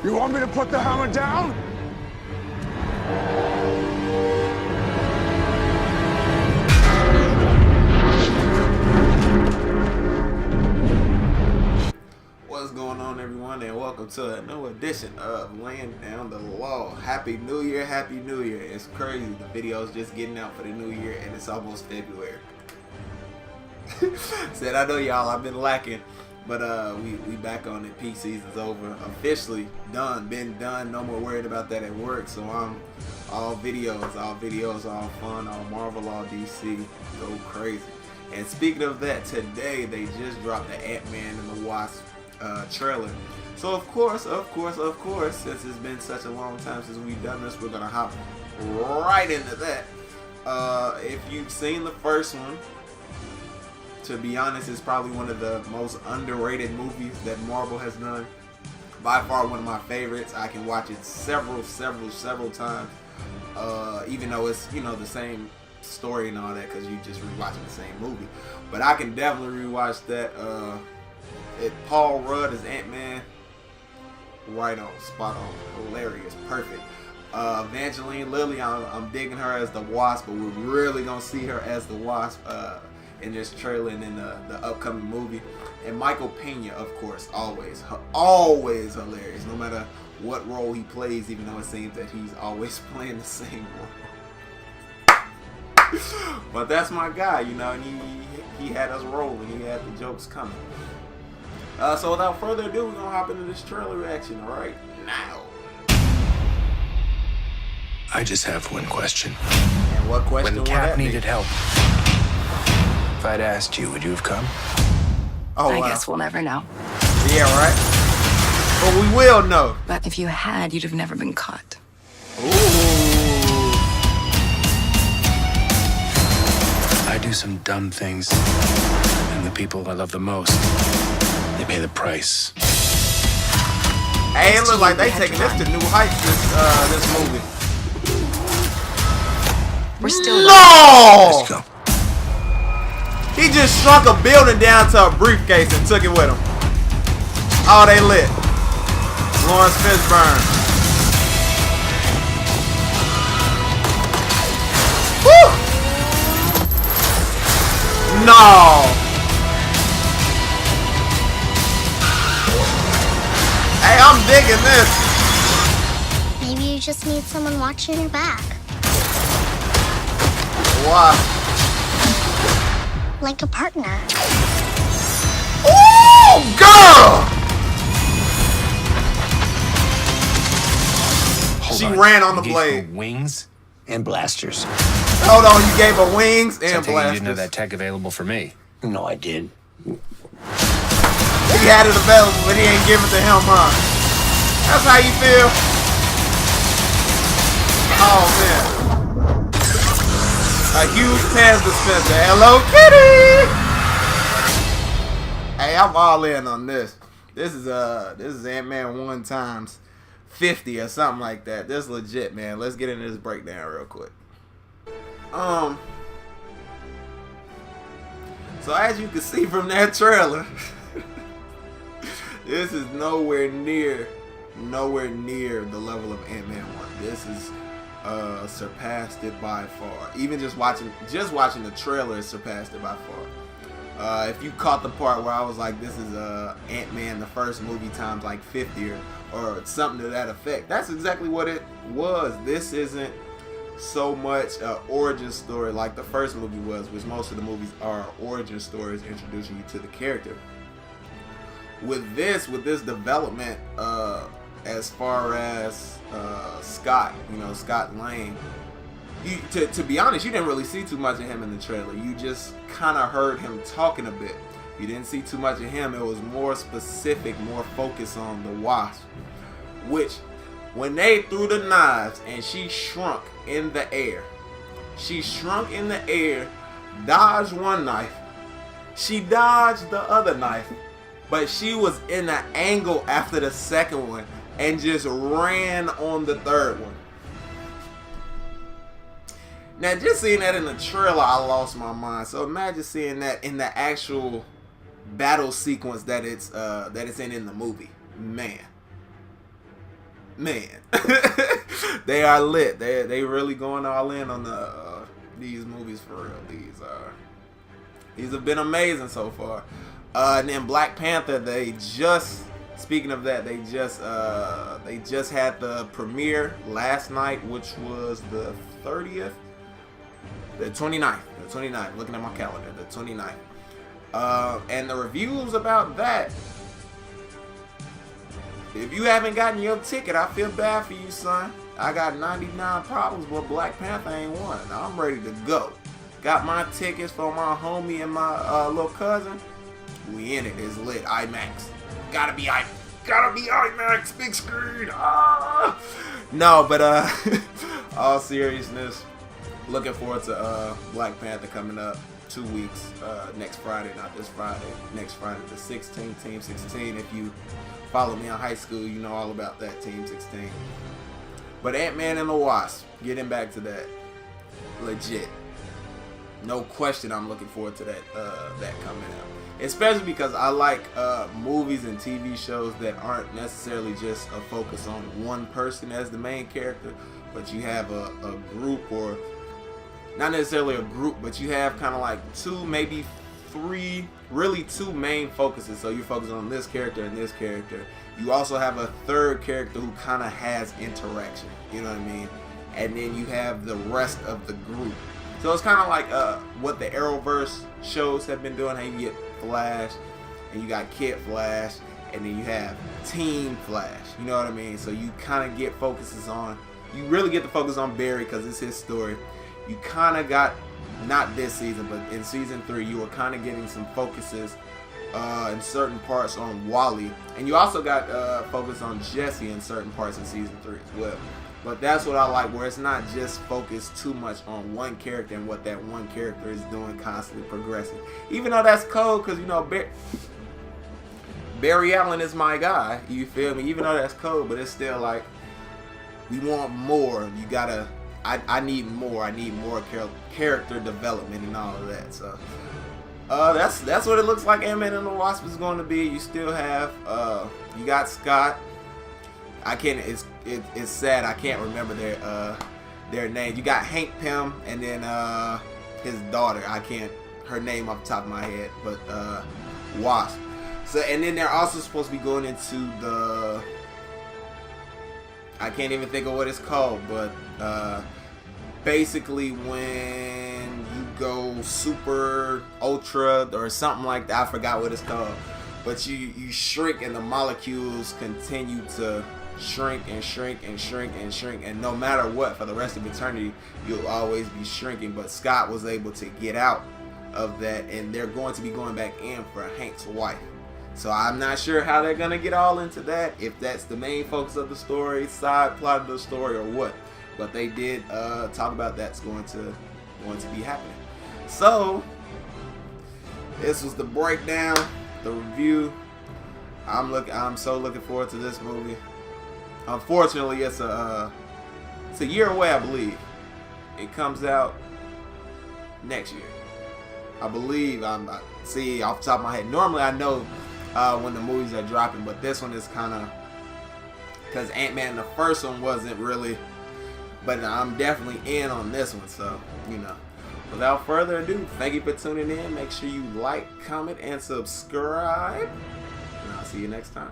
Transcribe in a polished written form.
You want me to put the hammer down? What's going on, everyone, and welcome to a new edition of Laying Down the Law. Happy New Year, Happy New Year. It's crazy. The video's just getting out for the new year, and it's almost February. Said, I know y'all, I've been lacking, but we back on it. Peak season's over. Officially done. Been done. No more worried about that at work, so I'm all videos, all fun, all Marvel, all DC. Go crazy. And speaking of that, today they just dropped the Ant-Man and the Wasp trailer. So of course, since it's been such a long time since we've done this, we're gonna hop right into that. If you've seen the first one, to be honest, it's probably one of the most underrated movies that Marvel has done. By far one of my favorites. I can watch it several times, even though it's, you know, the same story and all that, because you just rewatching the same movie. But I can definitely rewatch that. Paul Rudd as Ant-Man, right on, spot on, hilarious, perfect. Evangeline Lilly, I'm digging her as the Wasp, but we're really gonna see her as the Wasp in this trailer and in the upcoming movie. And Michael Pena, of course, always hilarious, no matter what role he plays, even though it seems that he's always playing the same role. But that's my guy, you know, and he had us rolling, he had the jokes coming. So without further ado, we're gonna hop into this trailer reaction right now. I just have one question. And what question? When Cap needed help, if I'd asked you, would you have come? Oh, I guess we'll never know. Yeah, right? But we will know. But if you had, you'd have never been caught. Ooh. I do some dumb things, and the people I love the most, they pay the price. Hey, it looks like they taking this to new heights, this movie. We're still No! Let's go. He just shrunk a building down to a briefcase and took it with him. Oh, they lit. Lawrence Fishburne. Woo! No. Hey, I'm digging this. Maybe you just need someone watching your back. Wow. Like a partner. Ooh, girl! She ran on the blade. Wings and blasters. Hold on, you gave her wings and You blasters. didn't have that tech available for me. No, I did. He had it available, but he ain't give it to him, huh? That's how you feel? Oh, man. A huge Taz dispenser. Hello, Kitty! Hey, I'm all in on this. This is Ant-Man 1 times 50 or something like that. This is legit, man. Let's get into this breakdown real quick. So as you can see from that trailer, this is nowhere near the level of Ant-Man 1. This is surpassed it by far. Even just watching the trailer, it surpassed it by far. If you caught the part where I was like, this is Ant-Man the first movie times like 50 or something to that effect, that's exactly what it was. This isn't so much an origin story like the first movie was, which most of the movies are origin stories introducing you to the character. With this development, as far as Scott, you know, Scott Layin, to be honest, you didn't really see too much of him in the trailer. You just kind of heard him talking a bit. You didn't see too much of him. It was more specific, more focused on the Wasp, which when they threw the knives and she shrunk in the air, dodged one knife, she dodged the other knife, but she was in an angle after the second one and just ran on the third one. Now, just seeing that in the trailer, I lost my mind. So imagine seeing that in the actual battle sequence that it's in the movie. Man, man, they are lit. They really going all in on these movies for real. These have been amazing so far. And then Black Panther, speaking of that, they just had the premiere last night, which was the 30th, the 29th. Looking at my calendar, the 29th. And the reviews about that. If you haven't gotten your ticket, I feel bad for you, son. I got 99 problems, but Black Panther ain't one. I'm ready to go. Got my tickets for my homie and my little cousin. We in it. It's lit. IMAX. Gotta be IMAX. Big screen. Ah! No, but all seriousness, looking forward to Black Panther coming up 2 weeks. Next Friday, not this Friday. Next Friday, the 16th, Team 16. If you follow me in high school, you know all about that, Team 16. But Ant-Man and the Wasp, getting back to that, legit. No question, I'm looking forward to that coming out. Especially because I like movies and TV shows that aren't necessarily just a focus on one person as the main character, but you have a group, or not necessarily a group, but you have kind of like two, maybe three, really two main focuses. So you're focusing on this character and this character. You also have a third character who kind of has interaction, you know what I mean? And then you have the rest of the group. So it's kind of like what the Arrowverse shows have been doing. How you get Flash, and you got Kid Flash, and then you have Team Flash. You know what I mean? So you kind of get focuses on, you really get to focus on Barry because it's his story. You kind of got, not this season, but in season 3, you were kind of getting some focuses in certain parts on Wally, and you also got focus on Jesse in certain parts in season 3 as well. But that's what I like, where it's not just focused too much on one character and what that one character is doing, constantly progressing. Even though that's cool, because, you know, Barry Allen is my guy, you feel me? Even though that's cool, but it's still like, we want more. You gotta, I need more. I need more character development and all of that. So, that's what it looks like Ant-Man and the Wasp is going to be. You still have, you got Scott. I can't. It's sad. I can't remember their name. You got Hank Pym, and then his daughter. I can't her name off the top of my head, but Wasp. So, and then they're also supposed to be going into the. I can't even think of what it's called, but basically when you go super ultra or something like that. I forgot what it's called, but you shrink and the molecules continue to shrink and shrink and shrink and shrink, and no matter what, for the rest of eternity, you'll always be shrinking. But Scott was able to get out of that, and they're going to be going back in for Hank's wife. So I'm not sure how they're gonna get all into that, if that's the main focus of the story, side plot of the story, or what. But they did talk about that's going to be happening. So this was the breakdown, the review. I'm so looking forward to this movie. Unfortunately, it's a year away, I believe. It comes out next year, I believe. See, off the top of my head. Normally, I know when the movies are dropping, but this one is kind of, because Ant-Man, the first one, wasn't really. But I'm definitely in on this one, so you know. Without further ado, thank you for tuning in. Make sure you like, comment, and subscribe. And I'll see you next time.